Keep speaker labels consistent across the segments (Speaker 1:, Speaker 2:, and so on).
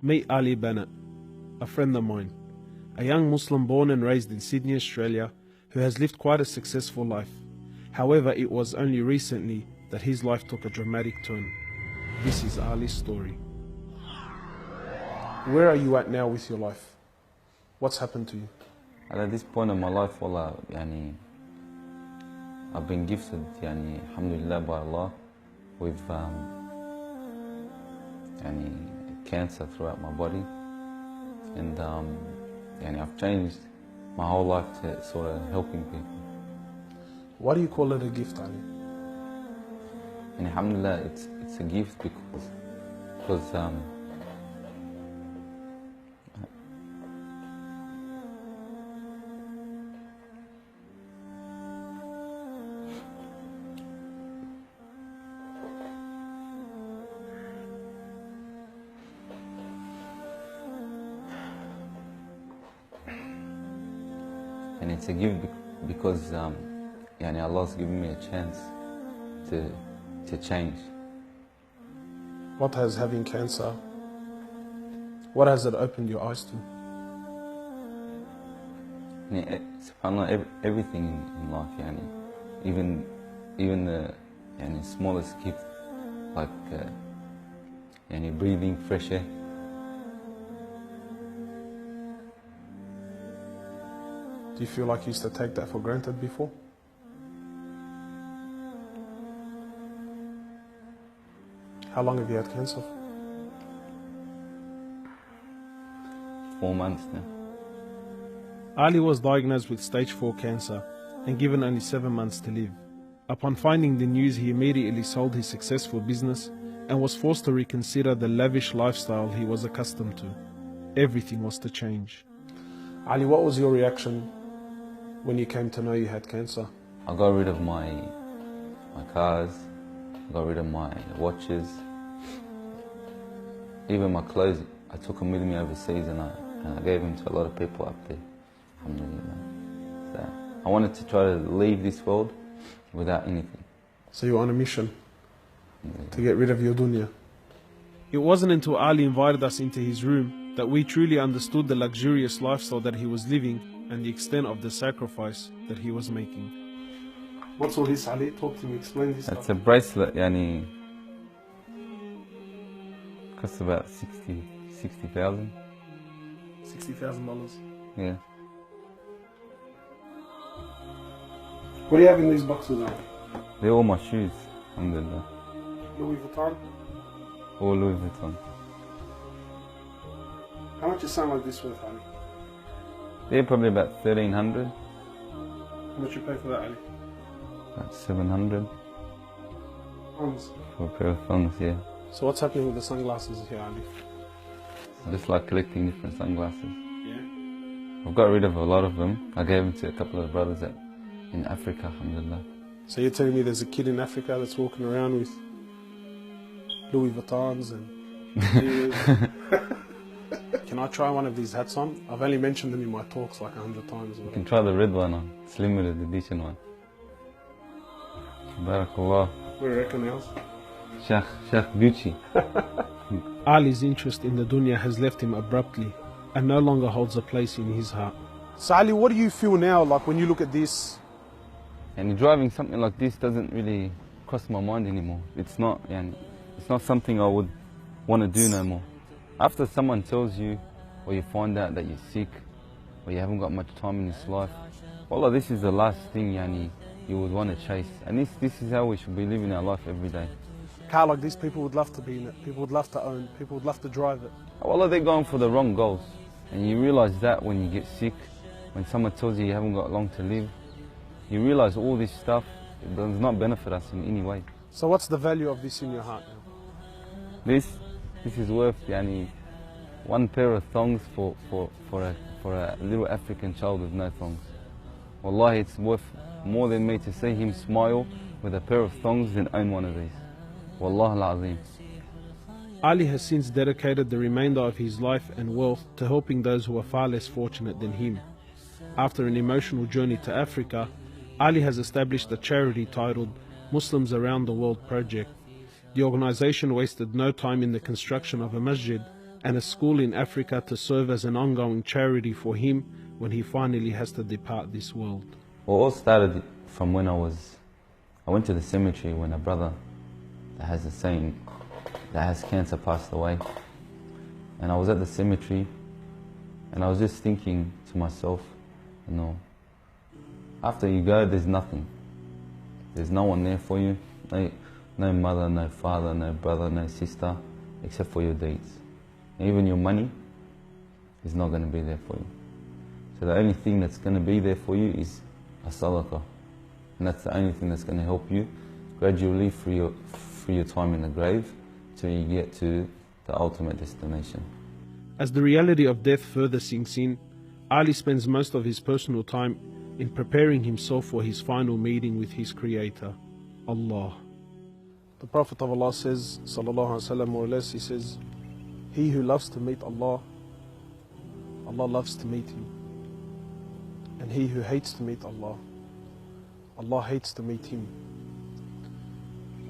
Speaker 1: Meet Ali Bennett, a friend of mine, a young Muslim born and raised in Sydney, Australia, who has lived quite a successful life. However, it was only recently that his life took a dramatic turn. This is Ali's story. Where are you at now with your life? What's happened to you?
Speaker 2: At this point in my life, wallah, I've been gifted, alhamdulillah, by Allah, with cancer throughout my body, and I've changed my whole life to sort of helping people.
Speaker 1: Why do you call it a gift, Ali?
Speaker 2: And alhamdulillah, it's a gift because and it's a gift because Allah's given me a chance to change.
Speaker 1: What has having cancer, what has it opened your eyes to?
Speaker 2: SubhanaAllah, everything in life, even the smallest gift, like breathing fresh air.
Speaker 1: Do you feel like you used to take that for granted before? How long have you had cancer?
Speaker 2: 4 months now.
Speaker 1: Ali was diagnosed with stage 4 cancer and given only 7 months to live. Upon finding the news, he immediately sold his successful business and was forced to reconsider the lavish lifestyle he was accustomed to. Everything was to change. Ali, what was your reaction when you came to know you had cancer?
Speaker 2: I got rid of my cars, I got rid of my watches, even my clothes. I took them with me overseas and I gave them to a lot of people up there. Alhamdulillah. So I wanted to try to leave this world without anything.
Speaker 1: So you were on a mission to get rid of your dunya. It wasn't until Ali invited us into his room that we truly understood the luxurious lifestyle that he was living and the extent of the sacrifice that he was making. What's all this, Ali? Talk to me, explain this.
Speaker 2: It's a bracelet, costs about $60,000.
Speaker 1: $60,000?
Speaker 2: Yeah.
Speaker 1: What do you have in these boxes now?
Speaker 2: They're all my shoes, alhamdulillah.
Speaker 1: Louis Vuitton?
Speaker 2: All Louis Vuitton.
Speaker 1: How much is something like this worth, Ali?
Speaker 2: They're probably about 1,300.
Speaker 1: How much you pay for that, Ali?
Speaker 2: About 700.
Speaker 1: Thongs?
Speaker 2: For a pair of thongs, yeah.
Speaker 1: So what's happening with the sunglasses here, Ali?
Speaker 2: I just like collecting different sunglasses.
Speaker 1: Yeah?
Speaker 2: I've got rid of a lot of them. I gave them to a couple of brothers in Africa, alhamdulillah.
Speaker 1: So you're telling me there's a kid in Africa that's walking around with Louis Vuittons and Can I try one of these hats on? I've only mentioned them in my talks like 100 times.
Speaker 2: You can try the red one on. It's limited edition one. Barakallah.
Speaker 1: What do you reckon else?
Speaker 2: Sheikh Gucci.
Speaker 1: Ali's interest in the dunya has left him abruptly and no longer holds a place in his heart. So Ali, what do you feel now, like when you look at this?
Speaker 2: And driving something like this doesn't really cross my mind anymore. It's not something I would want to do no more. After someone tells you, or you find out that you're sick, or you haven't got much time in this life, wallah, this is the last thing you would want to chase. And this is how we should be living our life every day.
Speaker 1: Car like this, people would love to be in it, people would love to own, people would love to drive it.
Speaker 2: Wallah, they're going for the wrong goals. And you realize that when you get sick, when someone tells you you haven't got long to live, you realize all this stuff does not benefit us in any way.
Speaker 1: So what's the value of this in your heart now?
Speaker 2: This is worth one pair of thongs for a little African child with no thongs. Wallahi, it's worth more than me to see him smile with a pair of thongs than own one of these. Wallah al-Azim.
Speaker 1: Ali has since dedicated the remainder of his life and wealth to helping those who are far less fortunate than him. After an emotional journey to Africa, Ali has established a charity titled Muslims Around the World Project. The organization wasted no time in the construction of a masjid and a school in Africa to serve as an ongoing charity for him when he finally has to depart this world.
Speaker 2: Well, it all started from when I went to the cemetery when a brother that has the same, that has cancer, passed away. And I was at the cemetery and I was just thinking to myself, you know, after you go, there's nothing. There's no one there for you. No mother, no father, no brother, no sister, except for your deeds. And even your money is not going to be there for you. So the only thing that's going to be there for you is a sadaqah. And that's the only thing that's going to help you gradually through your time in the grave till you get to the ultimate destination.
Speaker 1: As the reality of death further sinks in, Ali spends most of his personal time in preparing himself for his final meeting with his Creator, Allah. The Prophet of Allah says, sallallahu alaihi wasallam, more or less, he says, he who loves to meet Allah, Allah loves to meet him. And he who hates to meet Allah, Allah hates to meet him.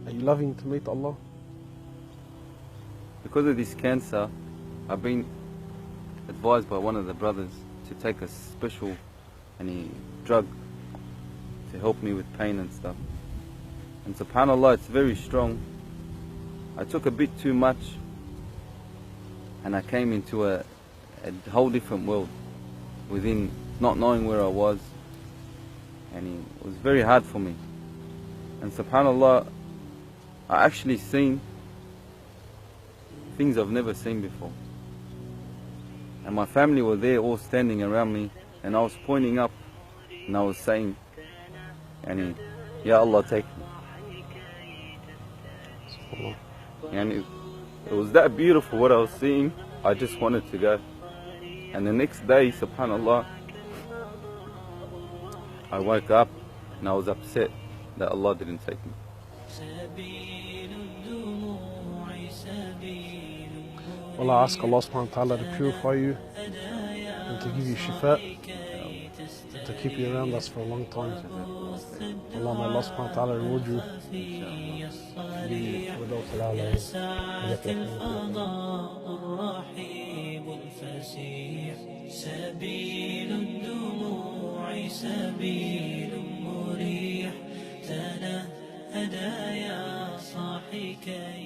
Speaker 1: Are you loving to meet Allah?
Speaker 2: Because of this cancer, I've been advised by one of the brothers to take a special drug to help me with pain and stuff. And SubhanaAllah, it's very strong. I took a bit too much and I came into a whole different world within not knowing where I was, and it was very hard for me. And SubhanaAllah, I actually seen things I've never seen before. And my family were there all standing around me, and I was pointing up and I was saying, Ya Allah, take me. And it was that beautiful what I was seeing, I just wanted to go. And the next day, SubhanaAllah, I woke up and I was upset that Allah didn't take me.
Speaker 1: Well, I ask Allah subhanahu wa ta'ala to purify you and to give you shifa, to keep you around us for a long time. Allah, may Allah subhanahu wa ta'ala reward you.
Speaker 3: سبيل الدموع سبيل مريح تنهدى يا صاحي كي